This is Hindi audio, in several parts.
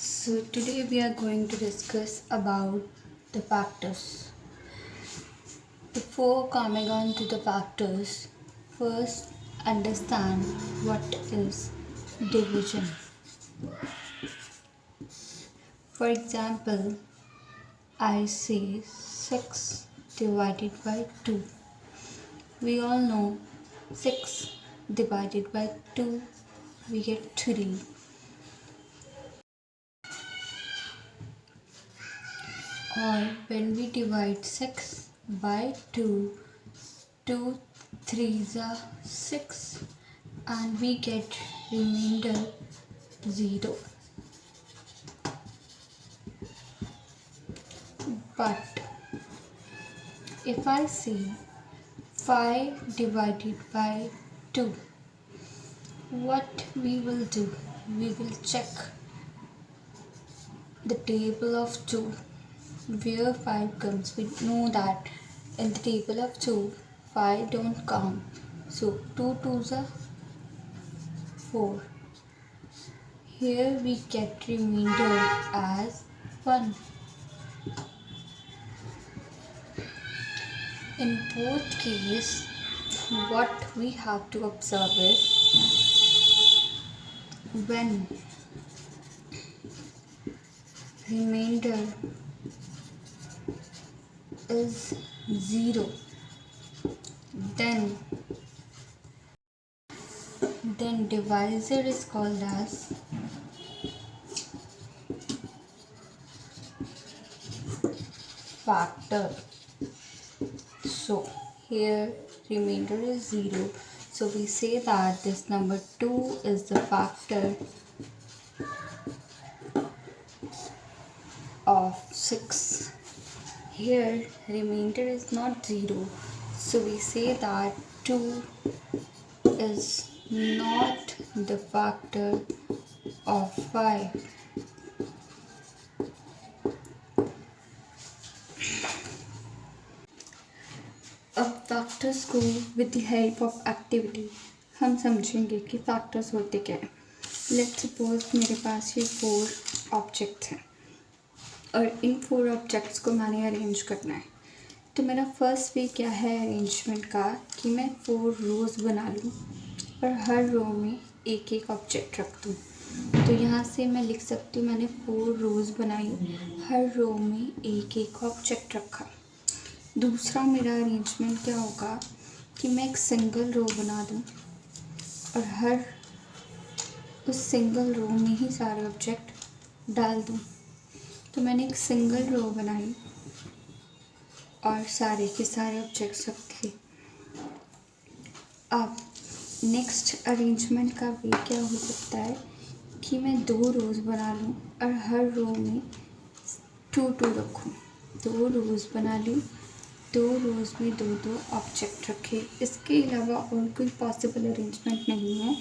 So today we are going to discuss about the factors. Before coming on to the factors, first understand what is division. For example, I say 6 divided by 2. We all know 6 divided by 2, we get 3. Or when we divide 6 by 2, 2 3s are 6 and we get remainder 0. But if I say 5 divided by 2, what we will do? We will check the table of 2 where 5 comes. We know that in the table of 2, 5 don't count. So 2 2s are 4. Here we get remainder as 1. In both cases, what we have to observe is when remainder is 0, then divisor is called as factor. So here remainder is 0. So we say that this number 2 is the factor of 6. Here remainder is not 0. So we say that 2 is not the factor of 5. अब फैक्टर्स को with the help of activity हम समझेंगे कि फैक्टर्स होते क्या हैं. लेट्स सपोज मेरे पास ये 4 ऑब्जेक्ट्स हैं और इन 4 ऑब्जेक्ट्स को मैंने अरेंज करना है. तो मेरा फर्स्ट वे क्या है अरेंजमेंट का कि मैं 4 रोज़ बना लूँ और हर रो में एक एक ऑब्जेक्ट रख दूँ. तो यहाँ से मैं लिख सकती हूँ मैंने 4 रोज़ बनाई, हर रो में एक एक ऑब्जेक्ट रखा. दूसरा मेरा अरेंजमेंट क्या होगा कि मैं एक सिंगल रो बना दूँ और हर उस सिंगल रो में ही सारे ऑब्जेक्ट डाल दूँ. तो मैंने एक सिंगल रो बनाई और सारे के सारे ऑब्जेक्ट्स रखे. अब नेक्स्ट अरेंजमेंट का वे क्या हो सकता है कि मैं 2 रोज़ बना लूँ और हर रो में 2 2 रखूँ. 2 रोज़ बना ली, 2 रोज़ में 2 2 ऑब्जेक्ट रखे. इसके अलावा और कोई पॉसिबल अरेंजमेंट नहीं है.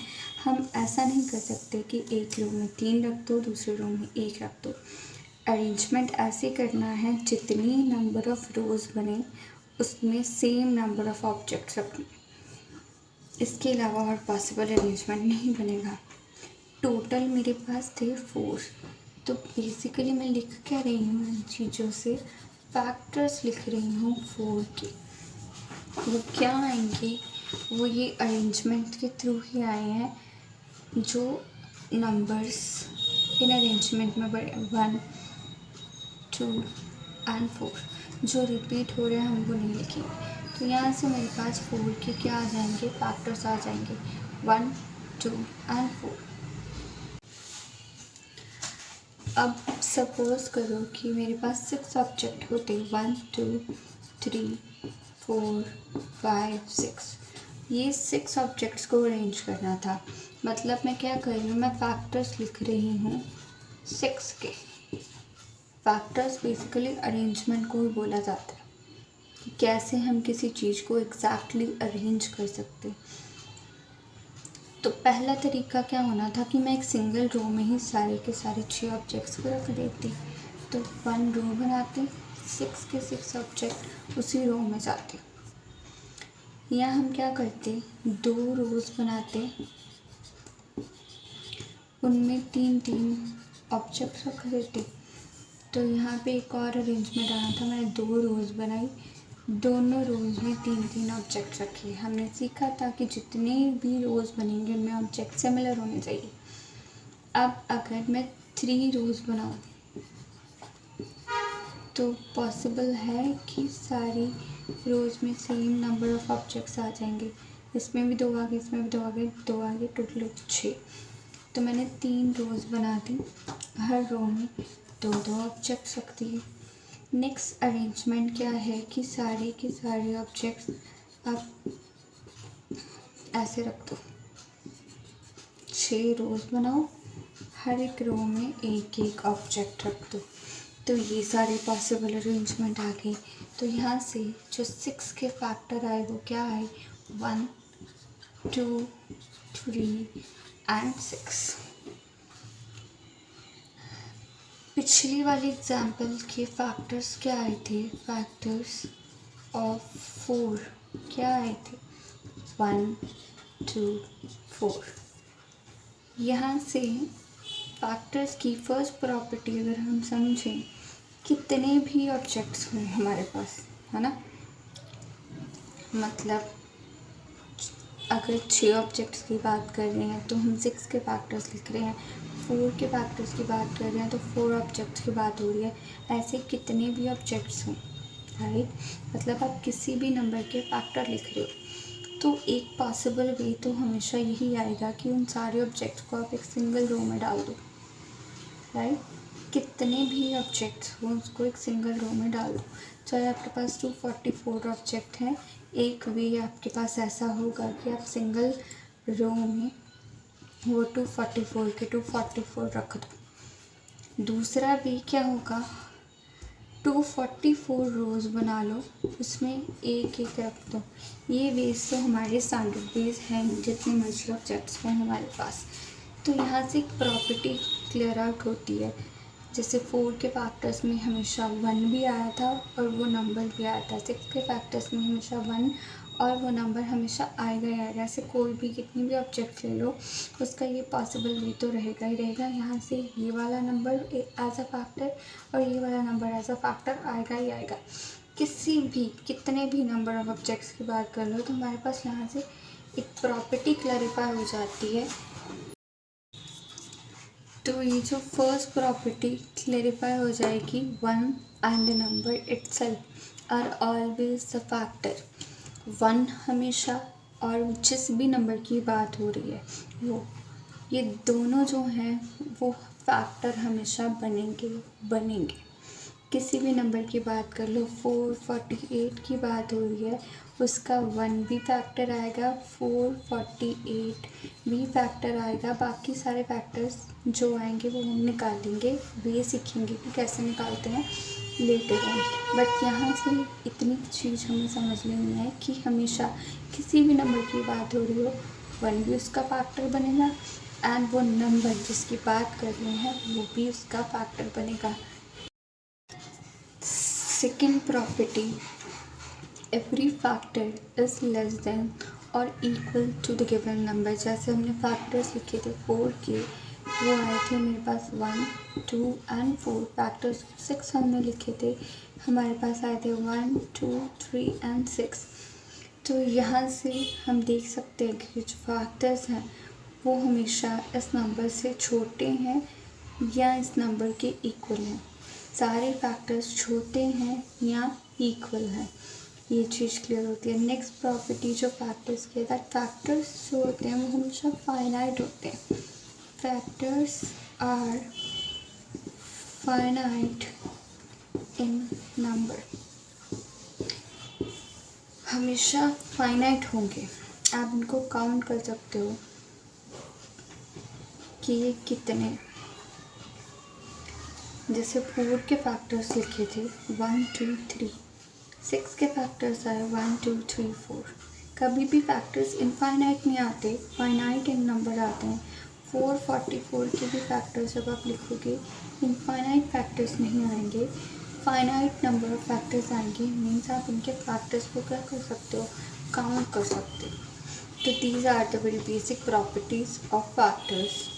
हम ऐसा नहीं कर सकते कि एक रो में 3 रख दो, दूसरे रो में 1 रख दो. अरेंजमेंट ऐसे करना है जितनी नंबर ऑफ़ रोज़ बने उसमें सेम नंबर ऑफ़ ऑब्जेक्ट्स रखने. इसके अलावा और पॉसिबल अरेंजमेंट नहीं बनेगा. टोटल मेरे पास थे 4. तो बेसिकली मैं लिख क्या रही हूँ इन चीज़ों से, फैक्टर्स लिख रही हूँ 4 के. वो क्या आएंगे, वो ये अरेंजमेंट के थ्रू ही आए हैं. जो नंबर्स इन अरेंजमेंट में बड़े 1 2 एंड 4 जो रिपीट हो रहे हैं हम वो नहीं लिखेंगे. तो यहाँ से मेरे पास 4 के क्या आ जाएंगे, फैक्टर्स आ जाएंगे 1 2 एंड 4. अब सपोज करो कि मेरे पास 6 ऑब्जेक्ट होते 1 2 3 4 5 6. ये 6 ऑब्जेक्ट्स को अरेंज करना था. मतलब मैं क्या कर रही हूँ, मैं फैक्टर्स लिख रही हूँ 6 के. फैक्टर्स बेसिकली अरेंजमेंट को ही बोला जाता है कि कैसे हम किसी चीज़ को एग्जैक्टली अरेंज कर सकते हैं. तो पहला तरीका क्या होना था कि मैं एक सिंगल रो में ही सारे के सारे 6 ऑब्जेक्ट्स को रख देती. तो 1 रो बनाते, 6 के 6 ऑब्जेक्ट उसी रो में जाते. यहाँ हम क्या करते, 2 रोज़ बनाते, उनमें 3 3 ऑब्जेक्ट रख थे। तो यहाँ पे एक और अरेंजमेंट आना था, मैंने 2 रोज़ बनाई, दोनों रोज़ में 3-3 ऑब्जेक्ट रखे। हमने सीखा था कि जितने भी रोज़ बनेंगे उनमें ऑब्जेक्ट सिमिलर होने चाहिए। अब अगर मैं 3 रोज़ बनाऊँ तो पॉसिबल है कि सारी रोज़ में सेम नंबर ऑफ़ ऑब्जेक्ट्स आ जाएंगे। इसमें भी 2 आ गए, इसमें भी 2 आ गए, 2 आ गए, टोटल 6। तो मैंने 3 रोज़ बना दी, हर रो में 2-2 ऑब्जेक्ट्स रख दिए। नेक्स्ट अरेंजमेंट क्या है कि सारे के सारे ऑब्जेक्ट्स आप ऐसे रख दो। 6 रोज़ बनाओ, हर एक रो में एक एक ऑब्जेक्ट रख दो। तो ये सारे पॉसिबल अरेंजमेंट आ गए। तो यहाँ से जो 6 के फैक्टर आए वो क्या आए, 1, 2, 3 एंड 6। पिछली वाली एग्जाम्पल के फैक्टर्स क्या आए थे, फैक्टर्स ऑफ 4 क्या आए थे, 1, 2, 4। यहाँ से फैक्टर्स की फर्स्ट प्रॉपर्टी अगर हम समझें, कितने भी ऑब्जेक्ट्स हों हमारे पास, है ना, मतलब अगर 6 ऑब्जेक्ट्स की बात कर रहे हैं तो हम 6 के फैक्टर्स लिख रहे हैं, 4 के फैक्टर्स की बात कर रहे हैं तो 4 ऑब्जेक्ट्स की बात हो रही है। ऐसे कितने भी ऑब्जेक्ट्स हों, राइट, मतलब आप किसी भी नंबर के फैक्टर लिख रहे हो तो एक पॉसिबल वे तो हमेशा यही आएगा कि उन सारे ऑब्जेक्ट्स को आप एक सिंगल रो में डाल दो, राइट। कितने भी ऑब्जेक्ट्स हो उसको एक सिंगल रो में डाल दो। चाहे आपके पास 244 ऑब्जेक्ट हैं, एक वे आपके पास ऐसा होगा कि आप सिंगल रो में वो 244 के 244 रख दो। दूसरा वे क्या होगा, 244 रोज़ बना लो, उसमें एक एक रख दो। ये वेज तो हमारे स्टैंडर्ड वेज हैं, जितने मर्जी ऑब्जेक्ट्स हों हमारे पास। तो यहाँ से एक प्रॉपर्टी क्लियर आउट होती है, जैसे 4 के फैक्टर्स में हमेशा 1 भी आया था और वो नंबर भी आया था, 6 के फैक्टर्स में हमेशा 1 और वो नंबर हमेशा आएगा ही आएगा। ऐसे कोई भी कितनी भी ऑब्जेक्ट ले लो उसका ये पॉसिबल वे तो रहेगा ही रहेगा। यहाँ से ये वाला नंबर एज अ फैक्टर और ये वाला नंबर एज अ फैक्टर आएगा ही आएगा। किसी भी कितने भी नंबर ऑफ ऑब्जेक्ट्स की बात कर लो तो हमारे पास यहाँ से एक प्रॉपर्टी क्लैरिफाई हो जाती है। तो ये जो फर्स्ट प्रॉपर्टी क्लैरिफाई हो जाएगी, 1 and the number itself are always the factor. 1 हमेशा और जिस भी नंबर की बात हो रही है वो, ये दोनों जो हैं वो फैक्टर हमेशा बनेंगे। किसी भी नंबर की बात कर लो, 448 की बात हो रही है, उसका 1 भी फैक्टर आएगा, 448 भी फैक्टर आएगा। बाकी सारे फैक्टर्स जो आएंगे वो हम निकालेंगे, वे सीखेंगे कि कैसे निकालते हैं लेटर ऑन। बट यहाँ से इतनी चीज़ हमें समझ लेनी है कि हमेशा किसी भी नंबर की बात हो रही हो, 1 भी उसका फैक्टर बनेगा एंड वो नंबर जिसकी बात कर रहे हैं वो भी उसका फैक्टर बनेगा। Second property, every factor is less than और equal to the given number. जैसे हमने फैक्टर्स लिखे थे 4 के, वो आए थे मेरे पास 1, 2 एंड 4। फैक्टर्स 6 हमने लिखे थे, हमारे पास आए थे 1, 2, 3 एंड 6। तो यहाँ से हम देख सकते हैं कि जो फैक्टर्स हैं वो हमेशा इस नंबर से छोटे हैं या इस नंबर के इक्वल हैं। सारे फैक्टर्स छोटे हैं या इक्वल हैं, ये चीज़ क्लियर होती है। नेक्स्ट प्रॉपर्टी जो फैक्टर्स की है, दैट फैक्टर्स जो होते हैं वो हमेशा फाइनाइट होते हैं। Factors are finite in number, हमेशा फाइनाइट होंगे। आप इनको काउंट कर सकते हो कि ये कितने, जैसे 4 के फैक्टर्स लिखे थे 1, 2, 3, 6 के फैक्टर्स आए 1, 2, 3, 4। कभी भी फैक्टर्स इनफाइनाइट नहीं आते, फाइनाइट इन नंबर आते हैं। 444 के भी फैक्टर्स जब आप लिखोगे इनफाइनाइट फैक्टर्स नहीं आएंगे, फाइनाइट नंबर ऑफ फैक्टर्स आएंगे। मीन्स आप इनके फैक्टर्स को क्या कर सकते हो, काउंट कर सकते हो। तो these are the very basic properties of factors.